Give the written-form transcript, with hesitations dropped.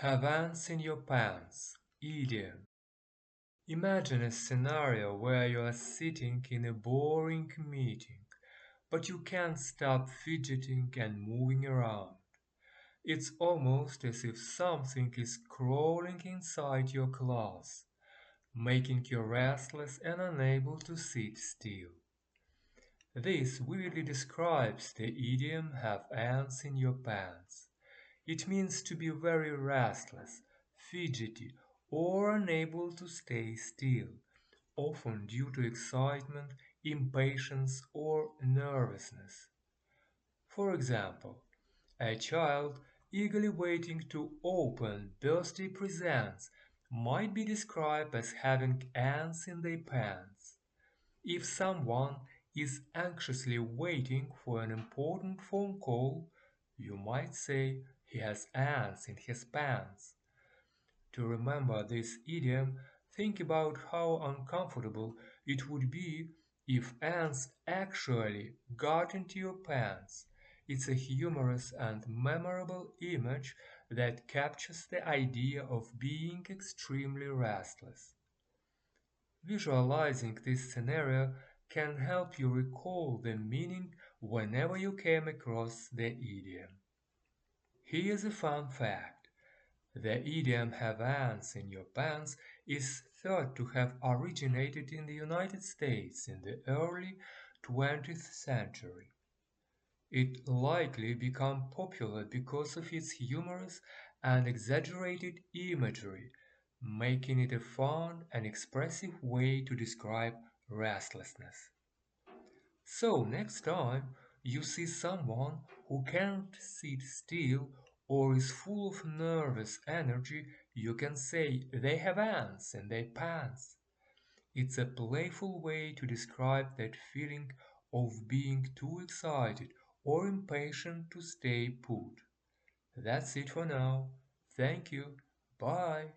Have ants in your pants. Idiom. Imagine a scenario where you are sitting in a boring meeting, but you can't stop fidgeting and moving around. It's almost as if something is crawling inside your class, making you restless and unable to sit still. This weirdly describes the idiom have ants in your pants. It means to be very restless, fidgety, or unable to stay still, often due to excitement, impatience, or nervousness. For example, a child eagerly waiting to open birthday presents might be described as having ants in their pants. If someone is anxiously waiting for an important phone call, you might say he has ants in his pants. To remember this idiom, think about how uncomfortable it would be if ants actually got into your pants. It's a humorous and memorable image that captures the idea of being extremely restless. Visualizing this scenario can help you recall the meaning whenever you came across the idiom. Here's a fun fact. The idiom "have ants in your pants" is thought to have originated in the United States in the early 20th century. It likely became popular because of its humorous and exaggerated imagery, making it a fun and expressive way to describe restlessness. So next time you see someone who can't sit still or is full of nervous energy, you can say they have ants in their pants. It's a playful way to describe that feeling of being too excited or impatient to stay put. That's it for now. Thank you. Bye.